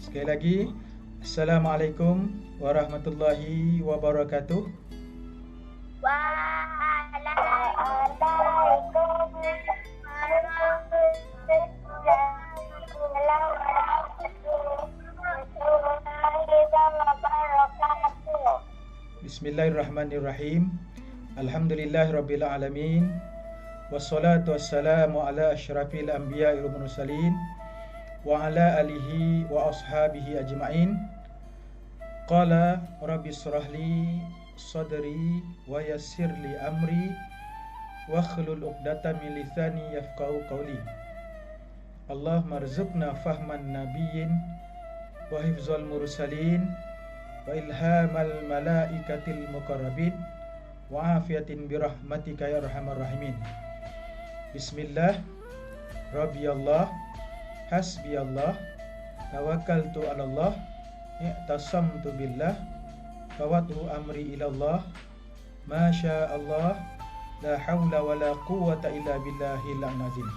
Sekali lagi, Assalamualaikum warahmatullahi wabarakatuh. Waalaikumsalam warahmatullahi wabarakatuh. Bismillahirrahmanirrahim. Alhamdulillahirabbil alamin. Wassalatu wassalamu ala asyrafil anbiya'i wal mursalin wa ala alihi wa ashabihi ajma'in. Qala rabbi shrahli sadri wa yassirli amri wa hlul 'uqdatam min lisani yafqahu qawli. Allahumma rzuqna fahman nabiyyin wa hifzal mursalin wa ilhamal malaikatil muqarrabin wa afiyatin birahmatika ya arhamar rahimin. Bismillah, Rabbi Allah, Hasbi Allah, Tawakkaltu ala Allah, I'tasamtu billah, Fawatu amri ilallah, Masya Allah, La hawla wa la quwata illa billahil azim.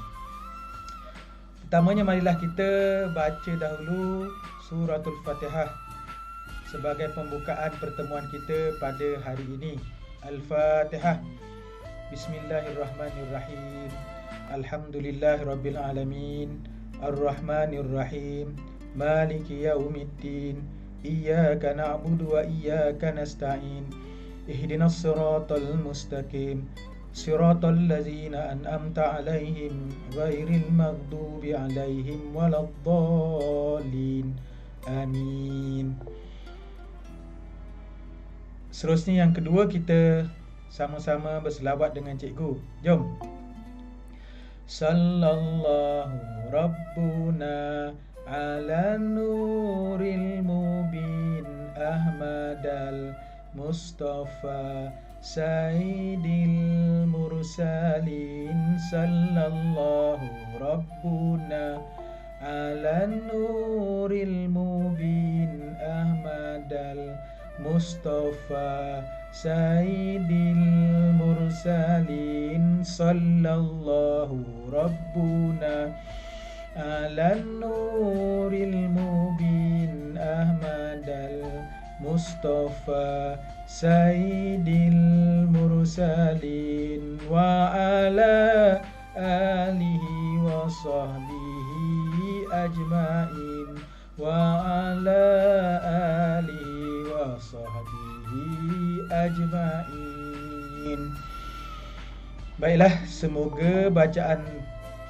Pertamanya marilah kita baca dahulu suratul Fatihah sebagai pembukaan pertemuan kita pada hari ini. Al-Fatihah. Bismillahirrahmanirrahim. Alhamdulillahirabbil alamin. Ar-Rahmanirrahim. Maliki yaumiddin. Iyyaka na'budu wa iyyaka nasta'in. Ihdinas siratal mustaqim. Siratal ladzina an'amta 'alaihim ghairil maghdubi 'alaihim waladdallin. Amin. Seterusnya yang kedua, kita sama-sama berselawat dengan cikgu. Jom. Sallallahu Rabbuna ala nuril mubin Ahmadal Mustafa Sayyidil mursalin. Sallallahu Rabbuna ala nuril mubin Ahmadal Mustafa Sayyidil mursalin. Sallallahu Rabbuna ala nuril mubin Ahmadal Mustafa Sayyidil mursalin wa ala alihi wa sahbihi ajma'in wa ala alihi wa sahbihi ajma'in. Baiklah, semoga bacaan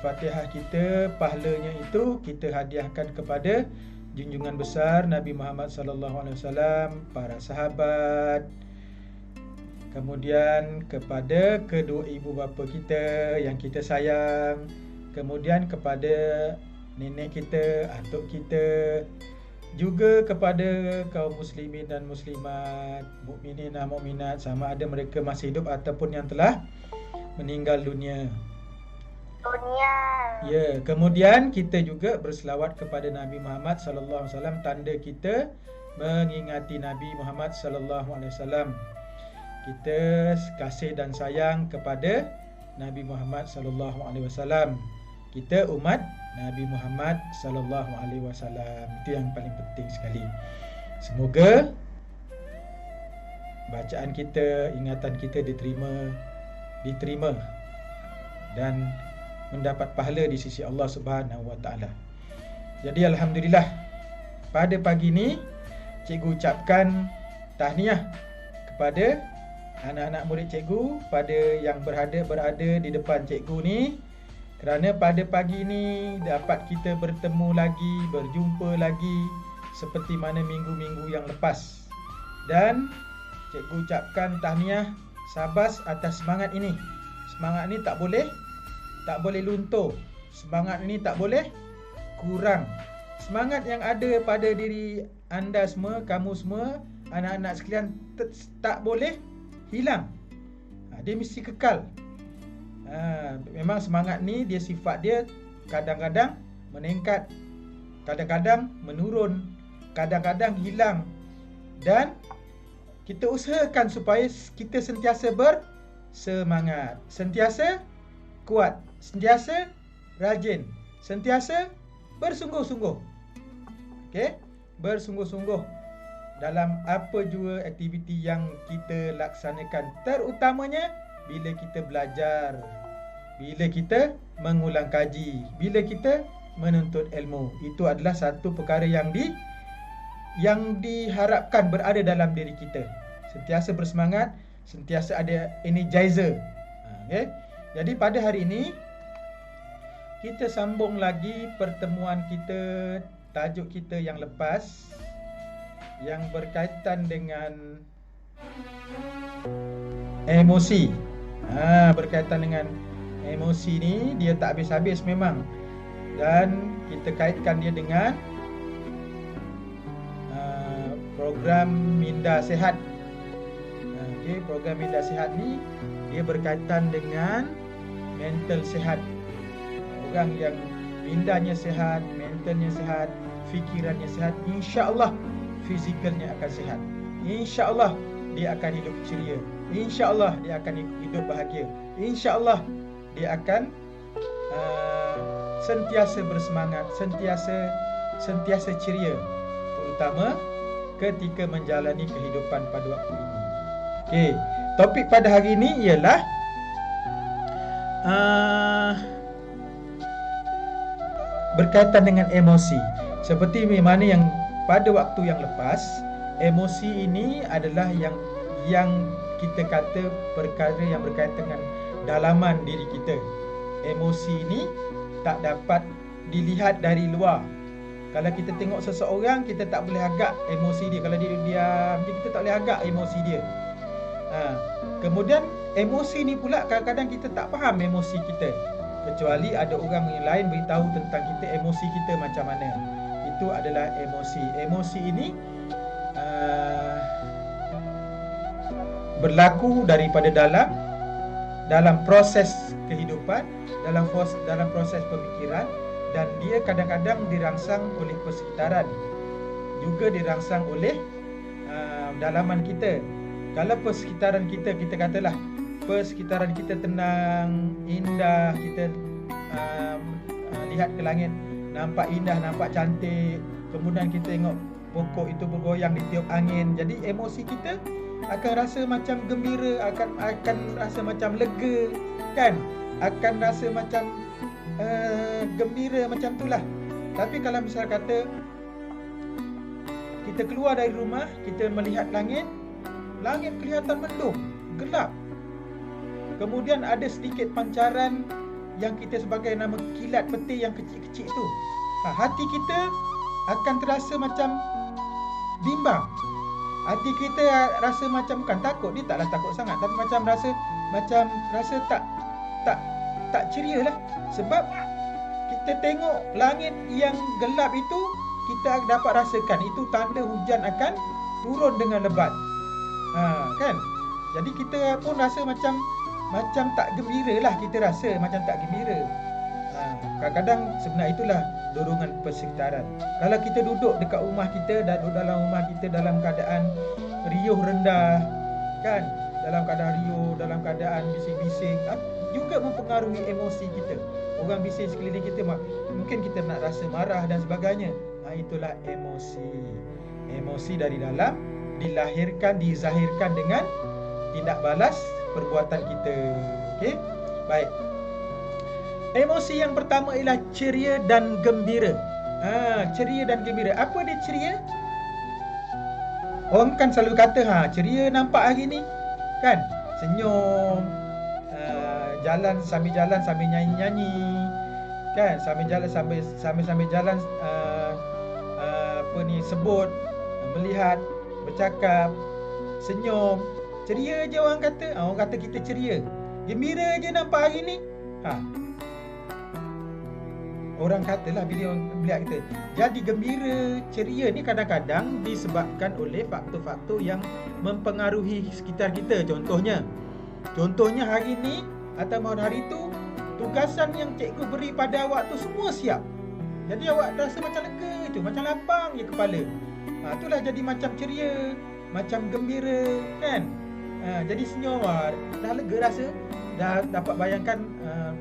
Fatihah kita, pahalanya itu kita hadiahkan kepada junjungan besar Nabi Muhammad sallallahu alaihi wasallam, para sahabat, kemudian kepada kedua ibu bapa kita yang kita sayang, kemudian kepada nenek kita, atuk kita, juga kepada kaum muslimin dan muslimat, mukminin dan mukminat, sama ada mereka masih hidup ataupun yang telah meninggal dunia. Ya, kemudian kita juga berselawat kepada Nabi Muhammad sallallahu alaihi wasallam, tanda kita mengingati Nabi Muhammad sallallahu alaihi wasallam. Kita kasih dan sayang kepada Nabi Muhammad sallallahu alaihi wasallam. Kita umat Nabi Muhammad sallallahu alaihi wasallam. Itu yang paling penting sekali. Semoga bacaan kita, ingatan kita diterima dan mendapat pahala di sisi Allah Subhanahu wa taala. Jadi alhamdulillah, pada pagi ini cikgu ucapkan tahniah kepada anak-anak murid cikgu pada yang berada di depan cikgu ni, kerana pada pagi ini dapat kita bertemu lagi, berjumpa lagi seperti mana minggu-minggu yang lepas. Dan cikgu ucapkan tahniah sabas atas semangat ini. Semangat ini tak boleh luntur. Semangat ini tak boleh kurang. Semangat yang ada pada diri anda semua, kamu semua, anak-anak sekalian, tak boleh hilang. Dia mesti kekal. Memang semangat ni dia sifat dia kadang-kadang meningkat, kadang-kadang menurun, kadang-kadang hilang. Dan kita usahakan supaya kita sentiasa bersemangat, sentiasa kuat, sentiasa rajin, sentiasa bersungguh-sungguh. Okey? bersungguh-sungguh dalam apa jua aktiviti yang kita laksanakan, terutamanya bila kita belajar, bila kita mengulang kaji, bila kita menuntut ilmu. Itu adalah satu perkara yang diharapkan berada dalam diri kita. Sentiasa bersemangat, sentiasa ada energizer. Okay? Jadi pada hari ini kita sambung lagi pertemuan kita, tajuk kita yang lepas yang berkaitan dengan emosi. Berkaitan dengan emosi ni dia tak habis-habis memang, dan kita kaitkan dia dengan program Minda Sihat. Okey, program Minda Sihat ni dia berkaitan dengan mental sihat. Orang yang mindanya sihat, mentalnya sihat, fikirannya sihat, insya-Allah fizikalnya akan sihat. Insya-Allah dia akan hidup ceria. Insya-Allah dia akan hidup bahagia. Insya-Allah dia akan sentiasa bersemangat, sentiasa ceria, terutama ketika menjalani kehidupan pada waktu ini. Okey, topik pada hari ini ialah berkaitan dengan emosi. Seperti mana yang pada waktu yang lepas, emosi ini adalah yang kita kata perkara yang berkaitan dengan dalaman diri kita. Emosi ini tak dapat dilihat dari luar. Kalau kita tengok seseorang, kita tak boleh agak emosi dia. Kalau dia diam, kita tak boleh agak emosi dia. Kemudian emosi ni pula kadang-kadang kita tak faham emosi kita, kecuali ada orang yang lain beritahu tentang kita emosi kita macam mana. Itu adalah emosi. Emosi ini berlaku daripada dalam proses kehidupan, dalam proses pemikiran, dan dia kadang-kadang dirangsang oleh persekitaran, juga dirangsang oleh dalaman kita. Kalau persekitaran kita katalah persekitaran kita tenang, indah, kita lihat ke langit nampak indah, nampak cantik, kemudian kita tengok pokok itu bergoyang ditiup angin, jadi emosi kita akan rasa macam gembira, akan rasa macam lega, kan? Akan rasa macam gembira macam itulah. Tapi kalau misal kata kita keluar dari rumah, kita melihat langit kelihatan mendung, gelap. Kemudian ada sedikit pancaran yang kita sebagai nama kilat peti yang kecil-kecil tu. Hati kita akan terasa macam bimbang. Hati kita rasa macam, bukan takut, dia taklah takut sangat, tapi macam rasa tak ceria lah. Sebab kita tengok langit yang gelap itu, kita dapat rasakan itu tanda hujan akan turun dengan lebat. Kan? Jadi kita pun rasa macam tak gembira lah, kita rasa macam tak gembira. Kadang-kadang sebenarnya itulah dorongan persekitaran. Kalau kita duduk dekat rumah kita, duduk dalam rumah kita dalam keadaan riuh rendah, kan? Dalam keadaan riuh, dalam keadaan bising-bising, juga mempengaruhi emosi kita. Orang bising sekeliling kita, mungkin kita nak rasa marah dan sebagainya. Itulah emosi. Emosi dari dalam dizahirkan dengan tindak balas perbuatan kita. Okey? Baik. Emosi yang pertama ialah ceria dan gembira. Ceria dan gembira. Apa dia ceria? Orang kan selalu kata, ceria nampak hari ni, kan? Senyum, sambil jalan sambil nyanyi-nyanyi, kan? Sambil jalan sebut, melihat, bercakap, senyum, ceria je orang kata. Orang kata kita ceria. Gembira je nampak hari ni. Orang katalah bila orang melihat kita. Jadi gembira, ceria ni kadang-kadang disebabkan oleh faktor-faktor yang mempengaruhi sekitar kita. Contohnya hari ni atau hari tu, tugasan yang cikgu beri pada awak tu semua siap. Jadi awak rasa macam lega je, macam lapang je kepala. Itulah jadi macam ceria, macam gembira, kan? Jadi senyum, dah lega rasa. Dah dapat bayangkan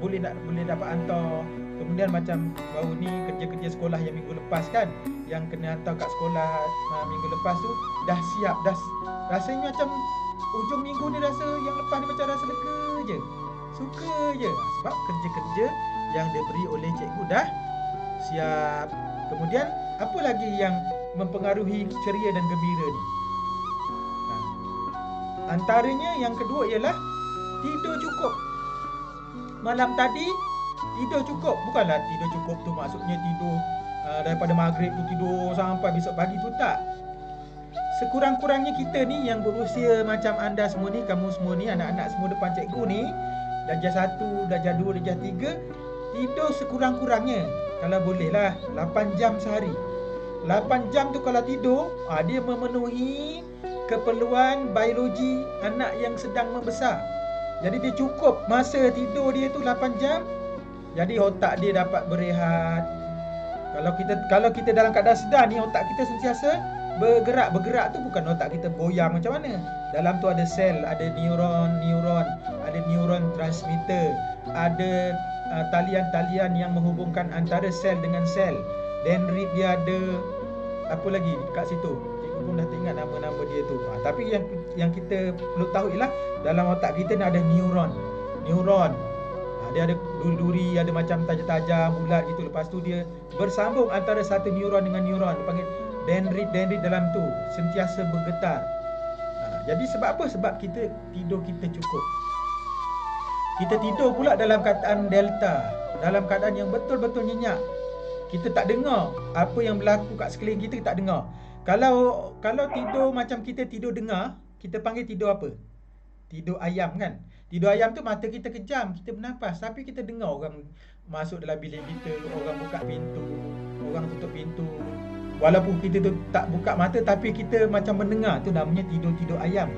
boleh dapat hantar Kemudian macam baru ni kerja-kerja sekolah yang minggu lepas kan, yang kena hantar kat sekolah minggu lepas tu, dah siap, dah rasanya macam ujung minggu ni rasa yang lepas ni macam rasa lega je, suka je, sebab kerja-kerja yang diberi oleh cikgu dah siap. Kemudian apa lagi yang mempengaruhi ceria dan gembira ni? Antaranya yang kedua ialah tidur cukup. Malam tadi tidur cukup. Bukanlah tidur cukup tu maksudnya tidur daripada maghrib tu tidur sampai besok pagi tu, tak. Sekurang-kurangnya kita ni yang berusia macam anda semua ni, kamu semua ni, anak-anak semua depan cikgu ni, darjah 1, darjah 2, darjah 3, tidur sekurang-kurangnya kalau boleh lah 8 jam sehari. 8 jam tu kalau tidur, dia memenuhi keperluan biologi anak yang sedang membesar. Jadi dia cukup masa tidur dia tu 8 jam. Jadi otak dia dapat berehat. Kalau kita dalam keadaan sedar ni, otak kita sentiasa bergerak. Bergerak tu bukan otak kita goyang macam mana. Dalam tu ada sel, ada neuron, ada neuron transmitter, ada talian-talian yang menghubungkan antara sel dengan sel. Dendrit dia ada, apa lagi kat situ, cikgu pun dah tak ingat nama-nama dia tu. Tapi yang kita perlu tahu ialah dalam otak kita ni ada neuron. Dia ada duri-duri, ada macam tajam-tajam, bulat gitu. Lepas tu dia bersambung antara satu neuron dengan neuron, dia panggil dendrit dalam tu sentiasa bergetar. Jadi sebab apa? Sebab tidur kita cukup. Kita tidur pula dalam keadaan delta, dalam keadaan yang betul-betul nyenyak. Kita tak dengar apa yang berlaku kat sekeliling kita, tak dengar. Kalau tidur macam kita tidur dengar, kita panggil tidur apa? Tidur ayam kan? Tidur ayam tu mata kita kejam, kita bernafas, tapi kita dengar orang masuk dalam bilik kita, orang buka pintu, orang tutup pintu. Walaupun kita tu tak buka mata, tapi kita macam mendengar. Tu namanya tidur ayam.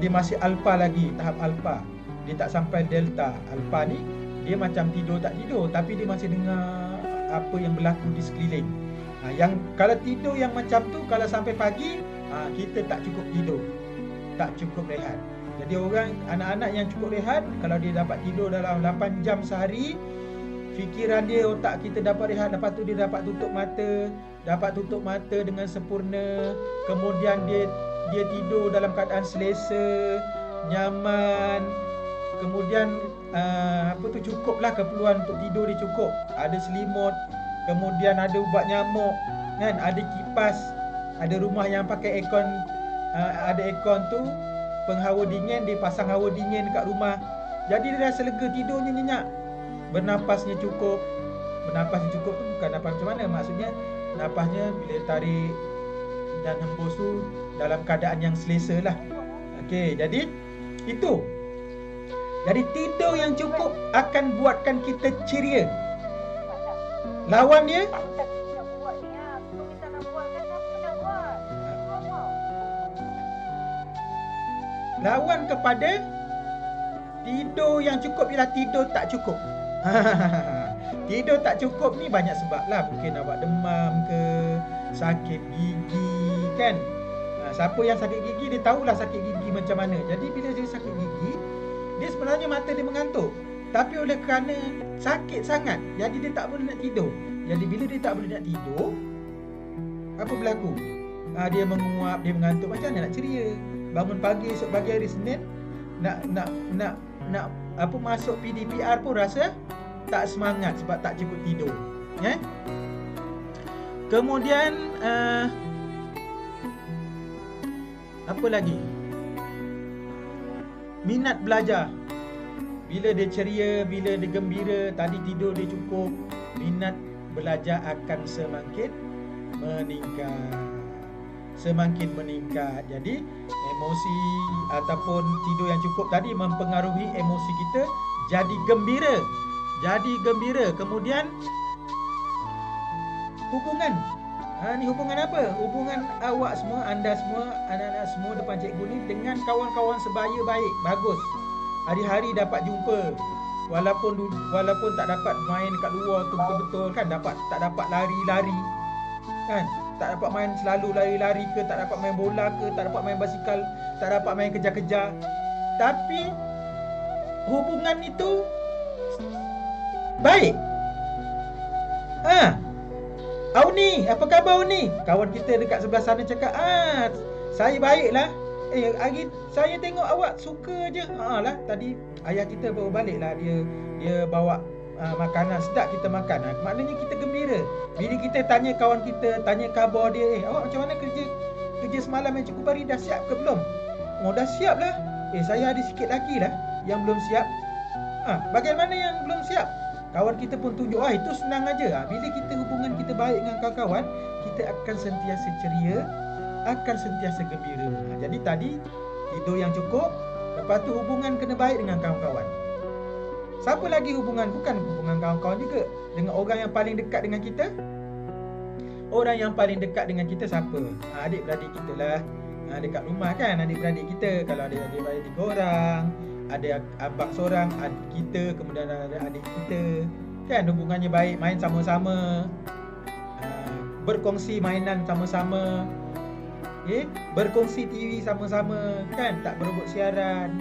Dia masih alpha lagi, tahap alpha. Dia tak sampai delta. Alpha ni dia macam tidur tak tidur, tapi dia masih dengar apa yang berlaku di sekeliling. Yang kalau tidur yang macam tu, kalau sampai pagi, kita tak cukup tidur, tak cukup rehat. Jadi anak-anak yang cukup rehat, kalau dia dapat tidur dalam 8 jam sehari, fikiran dia, otak kita dapat rehat. Lepas tu dia dapat tutup mata dengan sempurna. Kemudian dia tidur dalam keadaan selesa, nyaman. Kemudian cukuplah keperluan untuk tidur dia cukup. Ada selimut, kemudian ada ubat nyamuk kan, ada kipas, ada rumah yang pakai aircon, ada aircon tu penghawa dingin, dia pasang hawa dingin dekat rumah. Jadi dia rasa lega, tidurnya nyenyak. Bernapasnya cukup. Bernapasnya cukup tu bukan nafas macam mana, maksudnya napasnya bila tarik dan hembus tu dalam keadaan yang selesa lah. Okey, jadi itu. Jadi tidur yang cukup akan buatkan kita ceria. Lawan dia, lawan kepada tidur yang cukup ialah tidur tak cukup. Tidur tak cukup ni banyak sebab lah. Mungkin awak demam ke, sakit gigi kan. Siapa yang sakit gigi dia tahulah sakit gigi macam mana. Jadi bila dia sakit gigi, dia sebenarnya mata dia mengantuk, tapi oleh kerana sakit sangat, jadi dia tak boleh nak tidur. Jadi bila dia tak boleh nak tidur, apa berlaku? Dia menguap, dia mengantuk. Macam mana nak ceria? Bangun pagi esok pagi hari Senin, nak masuk PDPR pun rasa tak semangat sebab tak cukup tidur. Kemudian apa lagi? Minat belajar. Bila dia ceria, bila dia gembira, tadi tidur dia cukup, minat belajar akan semakin meningkat. Jadi emosi ataupun tidur yang cukup tadi mempengaruhi emosi kita jadi gembira. Kemudian hubungan. Ni hubungan apa? Hubungan awak semua, anda semua, anak-anak semua depan cikgu ni dengan kawan-kawan sebaya baik, bagus. Hari-hari dapat jumpa. Walaupun tak dapat main dekat luar tu betul-betul kan, tak dapat lari-lari kan, tak dapat main selalu lari-lari ke, tak dapat main bola ke, tak dapat main basikal, tak dapat main kejar-kejar. Tapi hubungan itu baik. Auni, apa khabar Auni? Kawan kita dekat sebelah sana cakap, saya baiklah. Hari saya tengok awak suka je. Lah tadi ayah kita baru balik lah, dia bawa makanan sedap kita makan. Maknanya kita gembira. Bila kita tanya kawan kita, tanya khabar dia, awak macam mana kerja semalam yang cukup hari, dah siap ke belum? Oh, dah siap lah. Saya ada sikit lagi lah yang belum siap. Bagaimana yang belum siap? Kawan kita pun tunjuk, itu senang aja. Bila kita hubungan kita baik dengan kawan-kawan, kita akan sentiasa ceria, akan sentiasa gembira. Jadi tadi tidur yang cukup, lepas tu hubungan kena baik dengan kawan-kawan. Siapa lagi hubungan? Bukan hubungan kawan-kawan juga, dengan orang yang paling dekat dengan kita. Orang yang paling dekat dengan kita siapa? Adik-beradik kita lah. Dekat rumah kan, adik-beradik kita. Kalau ada adik-beradik 3 orang, ada abang seorang, adik kita, kemudian ada adik kita, kan hubungannya baik, main sama-sama, berkongsi mainan sama-sama, berkongsi TV sama-sama, kan, tak berebut siaran.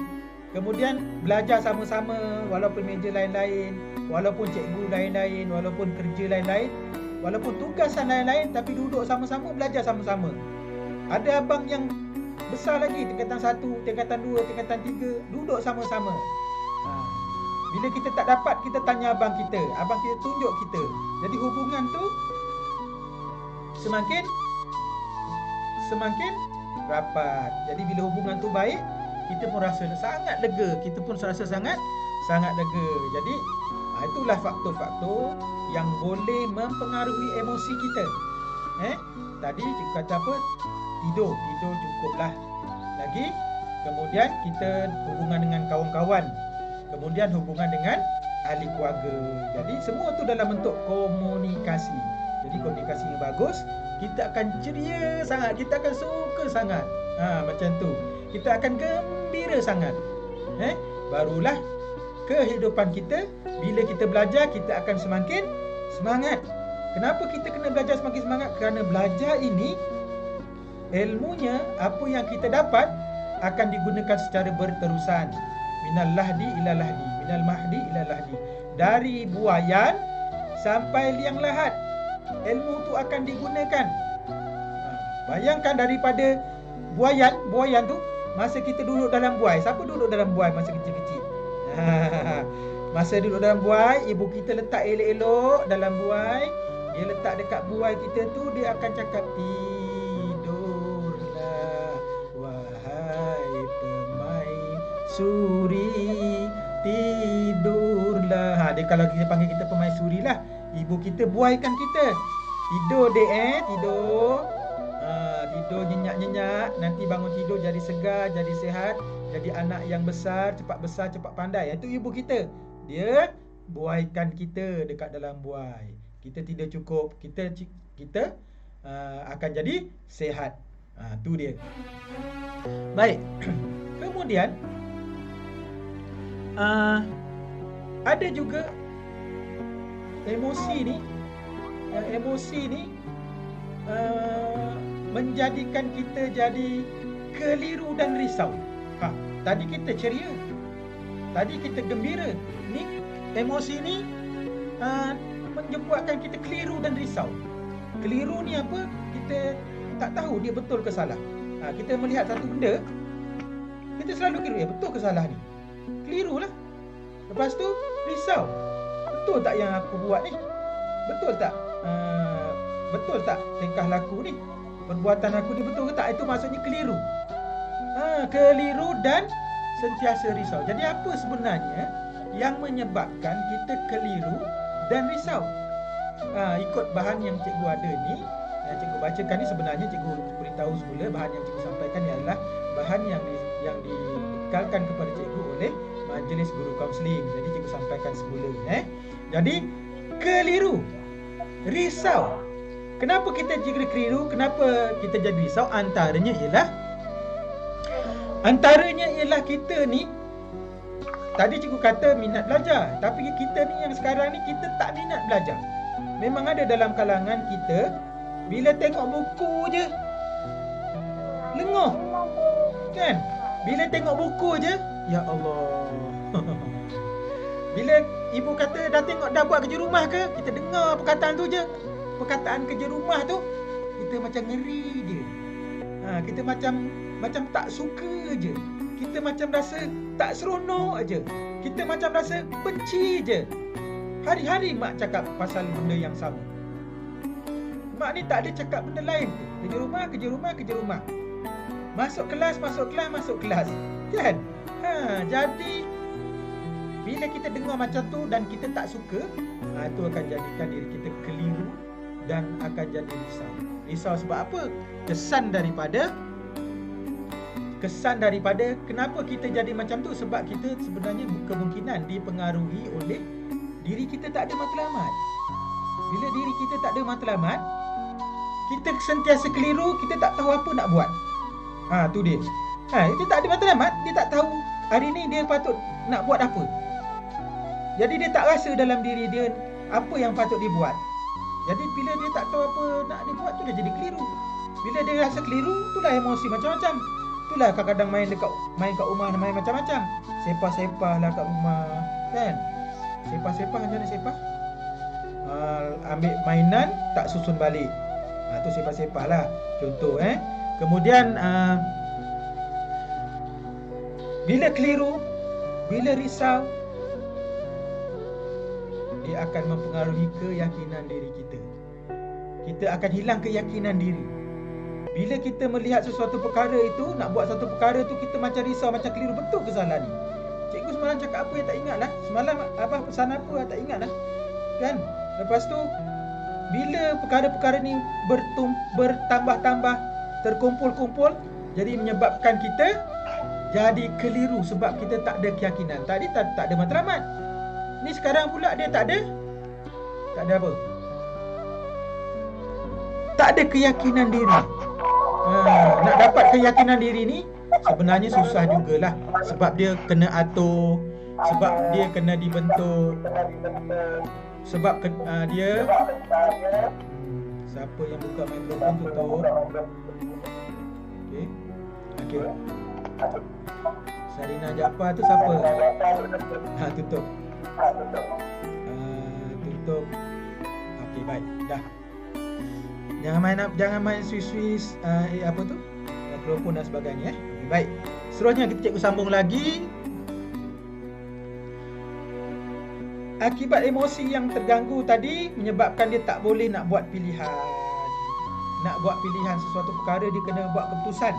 Kemudian belajar sama-sama, walaupun meja lain-lain, walaupun cikgu lain-lain, walaupun kerja lain-lain, walaupun tugasan lain-lain, tapi duduk sama-sama, belajar sama-sama. Ada abang yang besar lagi, tingkatan 1, tingkatan 2, tingkatan 3, duduk sama-sama. Bila kita tak dapat, kita tanya abang kita tunjuk kita. Jadi hubungan tu semakin rapat. Jadi bila hubungan tu baik, kita pun rasa sangat lega, sangat lega. Jadi itulah faktor-faktor yang boleh mempengaruhi emosi kita. Tadi cikgu kata apa? Tidur cukuplah. Lagi, kemudian kita hubungan dengan kawan-kawan, kemudian hubungan dengan ahli keluarga. Jadi semua tu dalam bentuk komunikasi. Jadi komunikasi yang bagus, kita akan ceria sangat, kita akan suka sangat. Macam tu. Kita akan gembira sangat. Barulah kehidupan kita, bila kita belajar, kita akan semakin semangat. Kenapa kita kena belajar semakin semangat? Kerana belajar ini, ilmunya, apa yang kita dapat akan digunakan secara berterusan. Minal lahdi ila lahdi, minal mahdi ila lahdi. Dari buayan sampai liang lahat, ilmu tu akan digunakan. Bayangkan daripada buayan tu, masa kita duduk dalam buai. Siapa duduk dalam buai masa kecil-kecil? Masa duduk dalam buai, ibu kita letak elok-elok dalam buai. Dia letak dekat buai kita tu, dia akan cakap, suri, tidurlah. Dia kalau kita panggil kita pemaisuri lah. Ibu kita buaikan kita. Tidur dek, tidur. Tidur nyenyak-nyenyak. Nanti bangun tidur jadi segar, jadi sihat, jadi anak yang besar, cepat pandai. Itu ibu kita. Dia buaikan kita dekat dalam buai. Kita tidur cukup, kita akan jadi sihat. Tu dia. Baik. Kemudian ada juga emosi ni menjadikan kita jadi keliru dan risau. Tadi kita ceria, tadi kita gembira. Ni emosi ni menyebabkan kita keliru dan risau. Keliru ni apa? Kita tak tahu dia betul ke salah. Kita melihat satu benda, kita selalu kira, betul ke salah ni? Keliru lah. Lepas tu risau, betul tak yang aku buat ni? Betul tak tingkah laku ni? Perbuatan aku ni betul ke tak? Itu maksudnya keliru. Keliru dan sentiasa risau. Jadi apa sebenarnya yang menyebabkan kita keliru dan risau? Ikut bahan yang cikgu ada ni, yang cikgu bacakan ni, sebenarnya cikgu beritahu semula bahan yang cikgu sampaikan ni adalah bahan yang dibekalkan kepada cikgu oleh Majlis Guru Kaunseling. Jadi cikgu sampaikan semula. Jadi keliru, risau. Kenapa kita jadi keliru? Kenapa kita jadi risau? Antaranya ialah kita ni, tadi cikgu kata minat belajar, tapi kita ni yang sekarang ni kita tak minat belajar. Memang ada dalam kalangan kita, bila tengok buku je lengoh, kan? Bila tengok buku je, ya Allah. Bila ibu kata dah tengok dah buat kerja rumah ke, kita dengar perkataan tu je. Perkataan kerja rumah tu kita macam ngeri je. Kita macam tak suka je. Kita macam rasa tak seronok aje. Kita macam rasa benci je. Hari-hari mak cakap pasal benda yang sama. Mak ni tak ada cakap benda lain. Kerja rumah. Masuk kelas. Kan? Jadi bila kita dengar macam tu dan kita tak suka, itu akan jadikan diri kita keliru dan akan jadi risau. Risau sebab apa? Kesan daripada kenapa kita jadi macam tu, sebab kita sebenarnya kemungkinan dipengaruhi oleh diri kita tak ada matlamat. Bila diri kita tak ada matlamat, kita sentiasa keliru, kita tak tahu apa nak buat. Tu dia. Dia tak ada matlamat, dia tak tahu hari ni dia patut nak buat apa. Jadi dia tak rasa dalam diri dia apa yang patut dibuat. Jadi bila dia tak tahu apa nak dibuat, tu dah jadi keliru. Bila dia rasa keliru, itulah emosi macam-macam. Itulah kadang-kadang main kat rumah, main macam-macam. Sepah-sepah lah kat rumah, kan? Sepah-sepah macam mana sepah? Ambil mainan tak susun balik. Tu sepah-sepah lah. Contoh Kemudian bila keliru, bila risau, dia akan mempengaruhi keyakinan diri kita. Kita akan hilang keyakinan diri. Bila kita melihat sesuatu perkara itu, nak buat satu perkara tu, kita macam risau, macam keliru, betul ke salah ni? Cikgu semalam cakap apa yang tak ingat lah. Semalam pesan apa tak ingat lah. Kan? Lepas tu, bila perkara-perkara ni bertambah-tambah, terkumpul-kumpul, jadi menyebabkan kita jadi keliru sebab kita tak ada keyakinan. Tadi tak ada matlamat. Ni sekarang pula dia tak ada apa? Tak ada keyakinan diri. Nak dapat keyakinan diri ni sebenarnya susah jugalah. Sebab dia kena atur, sebab dia kena dibentuk, sebab dia siapa yang buka mikrofon tutup. Okey. Sarina Jaafar tu siapa? Tutup. Tutup. Okey, baik. Dah. Jangan main swiss apa tu? Mikrofon dan sebagainya. Okay, baik. Seterusnya kita cikgu sambung lagi. Akibat emosi yang terganggu tadi menyebabkan dia tak boleh nak buat pilihan. Nak buat pilihan sesuatu perkara, dia kena buat keputusan.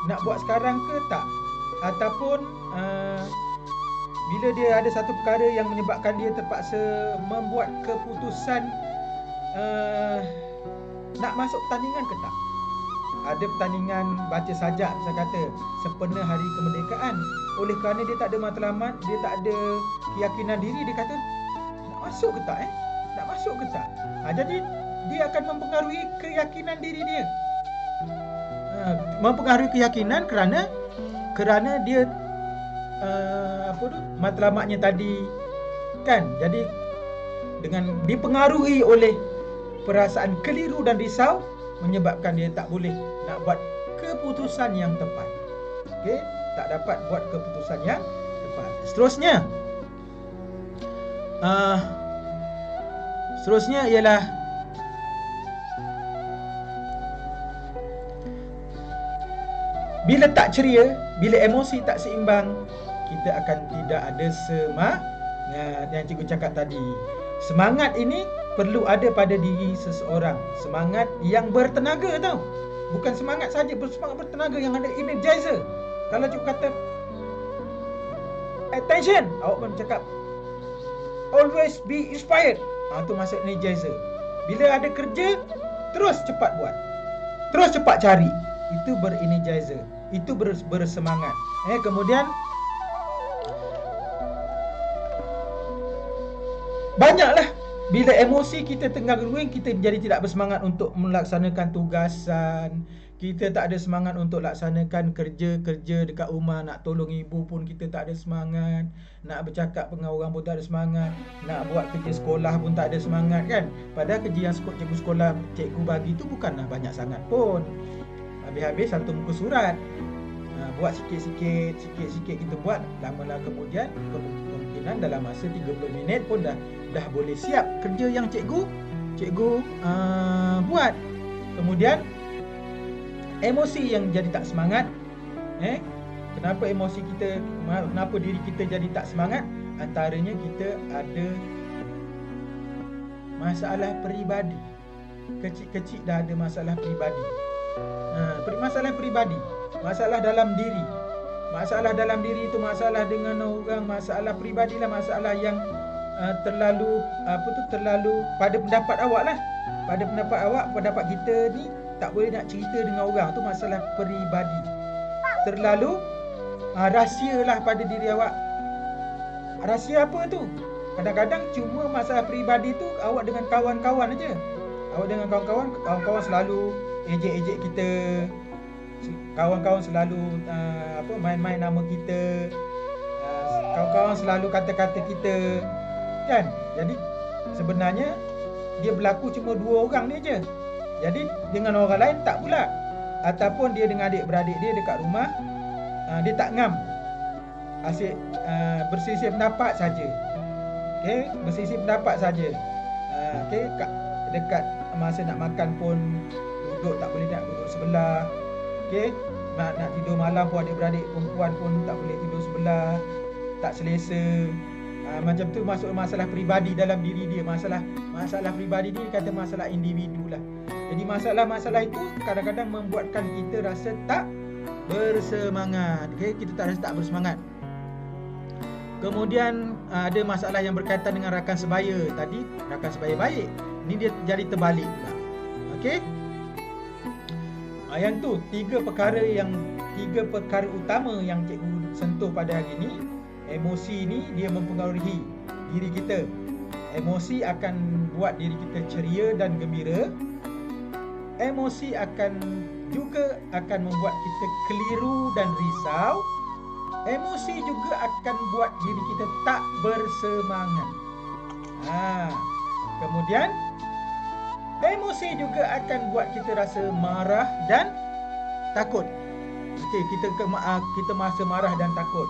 Nak buat sekarang ke tak? Ataupun bila dia ada satu perkara yang menyebabkan dia terpaksa membuat keputusan nak masuk pertandingan ke tak? Ada pertandingan baca sajak, saya kata sempena hari kemerdekaan. Oleh kerana dia tak ada matlamat, dia tak ada keyakinan diri, dia kata nak masuk ke tak? Nak masuk ke tak? Jadi dia akan mempengaruhi keyakinan diri dia. Mempengaruhi keyakinan kerana dia matlamatnya tadi, kan? Jadi dengan dipengaruhi oleh perasaan keliru dan risau, menyebabkan dia tak boleh nak buat keputusan yang tepat. Okey, tak dapat buat keputusan yang tepat. Seterusnya ialah bila tak ceria, bila emosi tak seimbang, kita akan tidak ada semangat. Yang cikgu cakap tadi, semangat ini perlu ada pada diri seseorang. Semangat yang bertenaga tau. Bukan semangat saja, semangat bertenaga yang ada energizer. Kalau cikgu kata attention, awak pun cakap always be inspired. Itu maksud energizer. Bila ada kerja, terus cepat buat, terus cepat cari. Itu berenergizer, itu bersemangat. Kemudian banyaklah bila emosi kita tengah ruing, kita jadi tidak bersemangat untuk melaksanakan tugasan. Kita tak ada semangat untuk laksanakan kerja-kerja dekat rumah. Nak tolong ibu pun kita tak ada semangat. Nak bercakap dengan orang pun tak ada semangat. Nak buat kerja sekolah pun tak ada semangat, kan? Padahal kerja yang cikgu sekolah cikgu bagi tu bukanlah banyak sangat pun. Habis-habis satu muka surat. Buat sikit-sikit kita buat. Lama-lama kemudian kemungkinan susunan dalam masa 30 minit pun dah boleh siap kerja yang cikgu buat. Kemudian emosi yang jadi tak semangat. Kenapa diri kita jadi tak semangat? Antaranya kita ada masalah peribadi. Kecil-kecil dah ada masalah peribadi. Masalah peribadi, masalah dalam diri. Masalah dalam diri itu masalah dengan orang, masalah peribadilah, masalah yang terlalu pada pendapat awak lah. Pada pendapat awak, pendapat kita ni tak boleh nak cerita dengan orang, tu masalah peribadi. Terlalu rahsialah pada diri awak. Rahsia apa tu? Kadang-kadang cuma masalah peribadi tu awak dengan kawan-kawan aja. Awak dengan kawan-kawan selalu ejek-ejek kita. Kawan-kawan selalu main-main nama kita. Kawan-kawan selalu kata-kata kita. Kan? Jadi sebenarnya dia berlaku cuma 2 orang ni je. Jadi dengan orang lain tak pula. Ataupun dia dengan adik-beradik dia dekat rumah, dia tak ngam. Asyik berselisih pendapat saja. Okey, berselisih pendapat saja. Okey, dekat masa nak makan pun duduk tak boleh nak duduk sebelah. Okey, nak tidur malam pun adik-beradik perempuan pun tak boleh tidur sebelah. Tak selesa. Macam tu masuk masalah peribadi dalam diri dia. Masalah peribadi ni kata masalah individu lah. Jadi masalah-masalah itu kadang-kadang membuatkan kita rasa tak bersemangat. Okay? Kita tak rasa tak bersemangat. Kemudian ada masalah yang berkaitan dengan rakan sebaya. Tadi rakan sebaya baik, ini dia jadi terbalik pula. Okey. Yang tu tiga perkara utama yang cikgu sentuh pada hari ini. Emosi ni dia mempengaruhi diri kita. Emosi akan buat diri kita ceria dan gembira. Emosi juga akan membuat kita keliru dan risau. Emosi juga akan buat diri kita tak bersemangat. Kemudian emosi juga akan buat kita rasa marah dan takut. Okey, kita masa marah dan takut.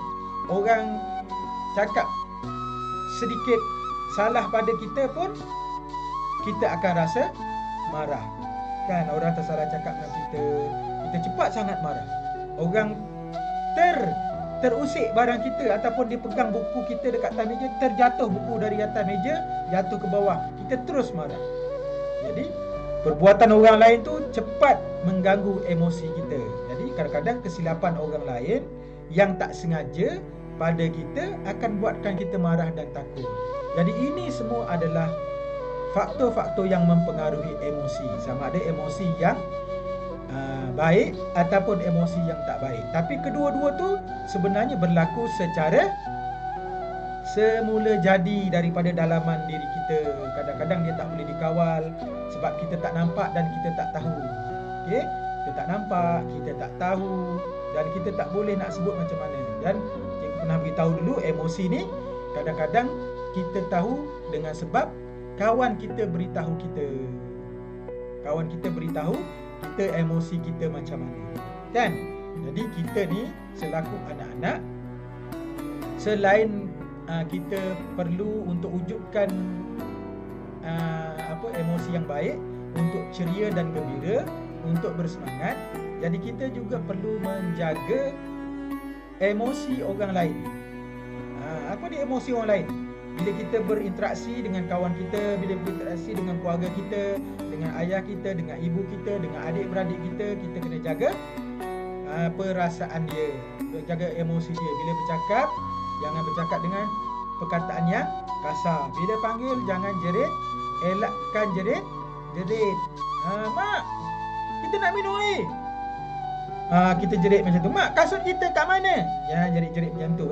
Orang cakap sedikit salah pada kita pun kita akan rasa marah. Kan, orang tersalah cakap dengan kita cepat sangat marah. Orang terusik barang kita ataupun dia pegang buku kita dekat atas meja, terjatuh buku dari atas meja, jatuh ke bawah, kita terus marah. Jadi perbuatan orang lain tu cepat mengganggu emosi kita. Jadi kadang-kadang kesilapan orang lain yang tak sengaja pada kita akan buatkan kita marah dan takut. Jadi ini semua adalah faktor-faktor yang mempengaruhi emosi. Sama ada emosi yang baik ataupun emosi yang tak baik. Tapi kedua-dua tu sebenarnya berlaku secara semula jadi daripada dalaman diri kita. Kadang-kadang dia tak boleh dikawal sebab kita tak nampak dan kita tak tahu. Okey? Kita tak nampak, kita tak tahu dan kita tak boleh nak sebut macam mana. Dan cikgu pernah beritahu dulu, emosi ni kadang-kadang kita tahu dengan sebab kawan kita beritahu kita. Kawan kita beritahu kita emosi kita macam mana. Kan? Jadi kita ni selaku anak-anak, selain kita perlu untuk wujudkan emosi yang baik, untuk ceria dan gembira, untuk bersemangat, jadi kita juga perlu menjaga emosi orang lain. Apa dia emosi orang lain? Bila kita berinteraksi dengan kawan kita, bila berinteraksi dengan keluarga kita, dengan ayah kita, dengan ibu kita, dengan adik-beradik kita, kita kena jaga perasaan dia, jaga emosi dia. Bila bercakap, jangan bercakap dengan perkataan yang kasar. Bila panggil, jangan jerit, elakkan jerit. Mak, kita nak minum air. Kita jerit macam tu. Mak, kasut kita kat mana? Jangan jerit-jerit macam tu.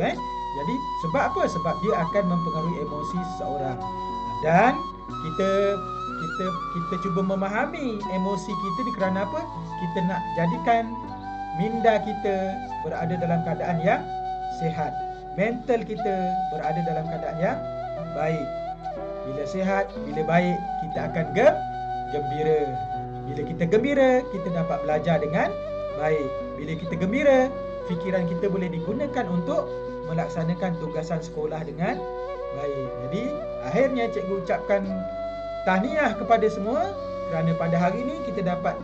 Jadi sebab apa? Sebab dia akan mempengaruhi emosi seseorang. Dan kita cuba memahami emosi kita ni kerana apa? Kita nak jadikan minda kita berada dalam keadaan yang sihat. Mental kita berada dalam keadaan yang baik. Bila sihat, bila baik, kita akan gembira. Bila kita gembira, kita dapat belajar dengan baik. Bila kita gembira, fikiran kita boleh digunakan untuk melaksanakan tugasan sekolah dengan baik. Jadi akhirnya cikgu ucapkan tahniah kepada semua kerana pada hari ini kita dapat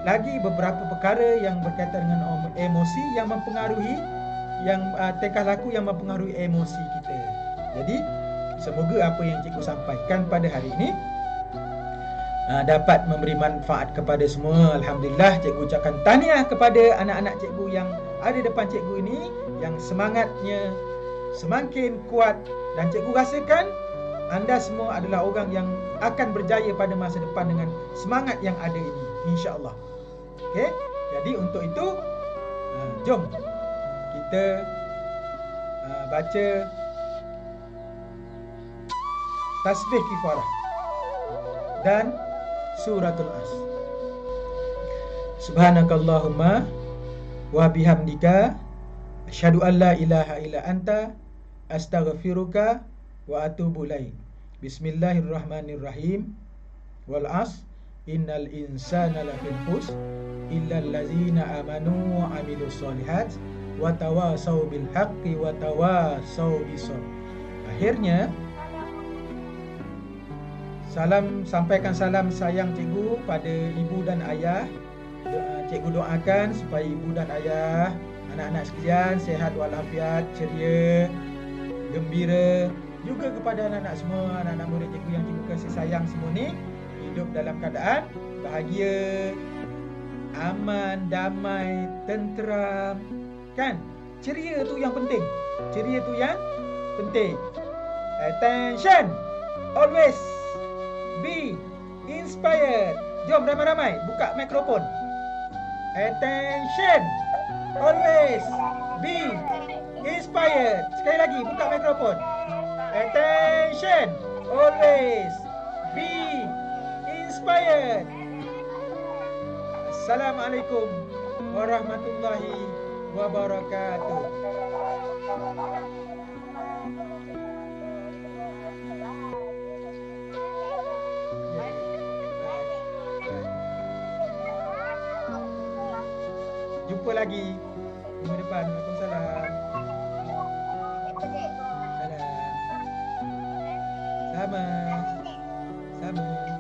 lagi beberapa perkara yang berkaitan dengan emosi yang mempengaruhi tingkah laku yang mempengaruhi emosi kita. Jadi semoga apa yang cikgu sampaikan pada hari ini dapat memberi manfaat kepada semua. Alhamdulillah, cikgu ucapkan tahniah kepada anak-anak cikgu yang ada depan cikgu ini, yang semangatnya semakin kuat, dan cikgu rasakan anda semua adalah orang yang akan berjaya pada masa depan dengan semangat yang ada ini, insya-Allah. Okey, jadi untuk itu jom kita baca tasbih kifarah dan suratul As. Subhanakallahumma wa bihamdika asyhadu an la ilaha illa anta astaghfiruka wa atubu ilaik. Bismillahirrahmanirrahim. Wal 'asr innal insana lafii khusr illa allazina amanu wa 'amilus solihat wa tawasau bil haqqi wa tawasau bis sabr. Akhirnya sampaikan salam sayang cikgu pada ibu dan ayah. Cikgu doakan supaya ibu dan ayah, anak-anak sekalian sihat walafiat, ceria, gembira. Juga kepada anak-anak semua, anak-anak murid cikgu yang cikgu kasih sayang semua ni, hidup dalam keadaan bahagia, aman, damai, tenteram, kan? Ceria tu yang penting. Ceria tu yang penting. Attention, always be inspired. Jom ramai-ramai buka mikrofon. Attention, always be inspired. Sekali lagi buka mikrofon. Attention, always be inspired. Assalamualaikum warahmatullahi wabarakatuh. Jumpa lagi minggu depan. Waalaikumsalam. Salam. Sama.